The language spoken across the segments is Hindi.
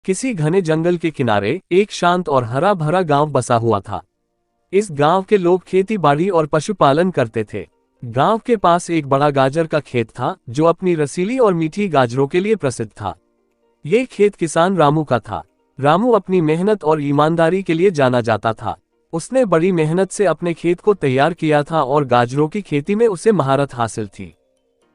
किसी घने जंगल के किनारे एक शांत और हरा भरा गांव बसा हुआ था। इस गांव के लोग खेती बाड़ी और पशुपालन करते थे। गांव के पास एक बड़ा गाजर का खेत था जो अपनी रसीली और मीठी गाजरों के लिए प्रसिद्ध था। ये खेत किसान रामू का था। रामू अपनी मेहनत और ईमानदारी के लिए जाना जाता था। उसने बड़ी मेहनत से अपने खेत को तैयार किया था और गाजरों की खेती में उसे महारत हासिल थी।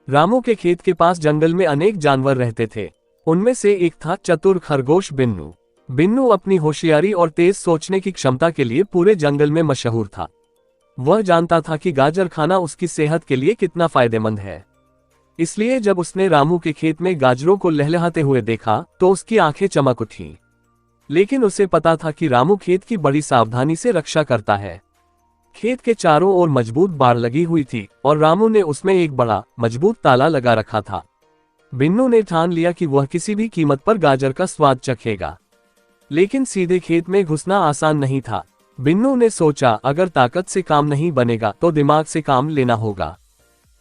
रामू के खेत के पास जंगल में अनेक जानवर रहते थे। उनमें से एक था चतुर खरगोश बिन्नू। बिन्नू अपनी होशियारी और तेज सोचने की क्षमता के लिए पूरे जंगल में मशहूर था। वह जानता था कि गाजर खाना उसकी सेहत के लिए कितना फायदेमंद है। इसलिए जब उसने रामू के खेत में गाजरों को लहलहाते हुए देखा तो उसकी आंखें चमक उठीं। लेकिन उसे पता था कि रामू खेत की बड़ी सावधानी से रक्षा करता है। खेत के चारों ओर मजबूत बाड़ लगी हुई थी और रामू ने उसमें एक बड़ा मजबूत ताला लगा रखा था। बिन्नू ने ठान लिया कि वह किसी भी कीमत पर गाजर का स्वाद चखेगा। लेकिन सीधे खेत में घुसना आसान नहीं था। बिन्नू ने सोचा, अगर ताकत से काम नहीं बनेगा तो दिमाग से काम लेना होगा।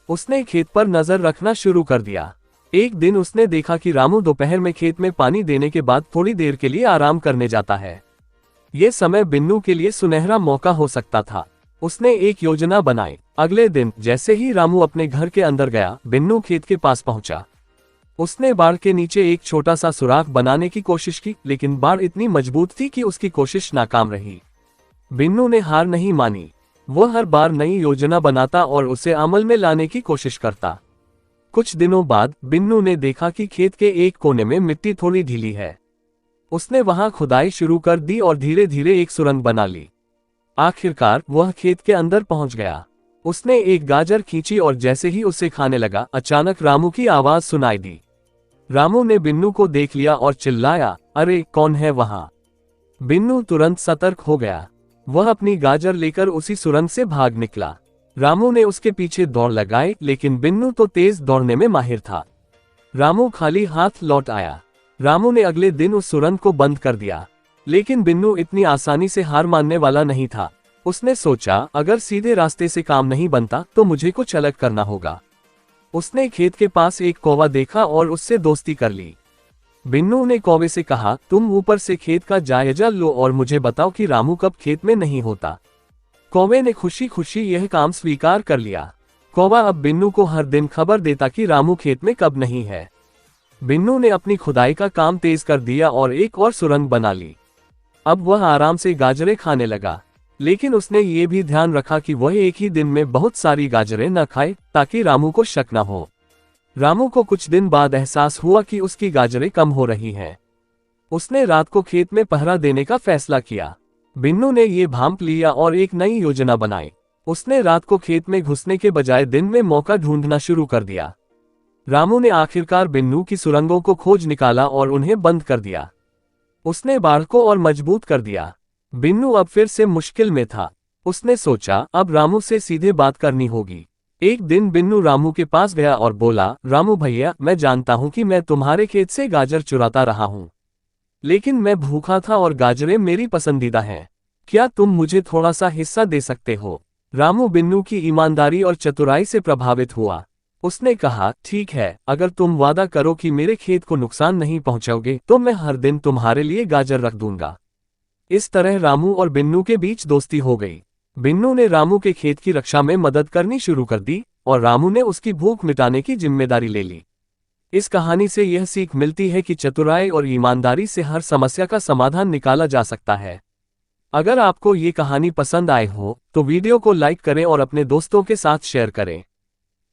उसने खेत पर नजर रखना शुरू कर दिया। एक दिन उसने देखा कि रामू दोपहर में खेत में पानी देने के बाद थोड़ी देर के लिए आराम करने जाता है। ये समय बिन्नू के लिए सुनहरा मौका हो सकता था। उसने एक योजना बनाई। अगले दिन जैसे ही रामू अपने घर के अंदर गया, बिन्नू खेत के पास पहुंचा। उसने बाड़ के नीचे एक छोटा सा सुराख बनाने की कोशिश की, लेकिन बाड़ इतनी मजबूत थी कि उसकी कोशिश नाकाम रही। बिन्नू ने हार नहीं मानी। वह हर बार नई योजना बनाता और उसे अमल में लाने की कोशिश करता। कुछ दिनों बाद बिन्नू ने देखा कि खेत के एक कोने में मिट्टी थोड़ी ढीली है। उसने वहां खुदाई शुरू कर दी और धीरे धीरे एक सुरंग बना ली। आखिरकार वह खेत के अंदर पहुंच गया। उसने एक गाजर खींची और जैसे ही उसे खाने लगा, अचानक रामू की आवाज सुनाई दी। रामू ने बिन्नू को देख लिया और चिल्लाया, अरे कौन है वहां? बिन्नू तुरंत सतर्क हो गया। वह अपनी गाजर लेकर उसी सुरंग से भाग निकला। रामू ने उसके पीछे दौड़ लगाई, लेकिन बिन्नू तो तेज दौड़ने में माहिर था। रामू खाली हाथ लौट आया। रामू ने अगले दिन उस सुरंग को बंद कर दिया। लेकिन बिन्नू इतनी आसानी से हार मानने वाला नहीं था। उसने सोचा, अगर सीधे रास्ते से काम नहीं बनता तो मुझे कुछ अलग करना होगा। उसने खेत के पास एक कौवा देखा और उससे दोस्ती कर ली। बिन्नू ने कौवे से कहा, तुम ऊपर से खेत का जायजा लो और मुझे बताओ कि रामू कब खेत में नहीं होता। कौवे ने खुशी खुशी यह काम स्वीकार कर लिया। कौवा अब बिन्नू को हर दिन खबर देता कि रामू खेत में कब नहीं है। बिन्नू ने अपनी खुदाई का काम तेज कर दिया और एक और सुरंग बना ली। अब वह आराम से गाजरें खाने लगा। लेकिन उसने ये भी ध्यान रखा कि वह एक ही दिन में बहुत सारी गाजरें न खाए, ताकि रामू को शक न हो। रामू को कुछ दिन बाद एहसास हुआ कि उसकी गाजरें कम हो रही हैं। उसने रात को खेत में पहरा देने का फैसला किया। बिन्नू ने ये भांप लिया और एक नई योजना बनाई। उसने रात को खेत में घुसने के बजाय दिन में मौका ढूंढना शुरू कर दिया। रामू ने आखिरकार बिन्नू की सुरंगों को खोज निकाला और उन्हें बंद कर दिया। उसने बाड़ को और मजबूत कर दिया। बिन्नू अब फिर से मुश्किल में था। उसने सोचा, अब रामू से सीधे बात करनी होगी। एक दिन बिन्नू रामू के पास गया और बोला, रामू भैया, मैं जानता हूं कि मैं तुम्हारे खेत से गाजर चुराता रहा हूं। लेकिन मैं भूखा था और गाजरें मेरी पसंदीदा हैं। क्या तुम मुझे थोड़ा सा हिस्सा दे सकते हो? रामू बिन्नू की ईमानदारी और चतुराई से प्रभावित हुआ। उसने कहा, ठीक है, अगर तुम वादा करो कि मेरे खेत को नुकसान नहीं पहुंचाओगे तो मैं हर दिन तुम्हारे लिए गाजर रख दूंगा। इस तरह रामू और बिन्नू के बीच दोस्ती हो गई। बिन्नू ने रामू के खेत की रक्षा में मदद करनी शुरू कर दी और रामू ने उसकी भूख मिटाने की जिम्मेदारी ले ली। इस कहानी से यह सीख मिलती है कि चतुराई और ईमानदारी से हर समस्या का समाधान निकाला जा सकता है। अगर आपको ये कहानी पसंद आए हो तो वीडियो को लाइक करें और अपने दोस्तों के साथ शेयर करें।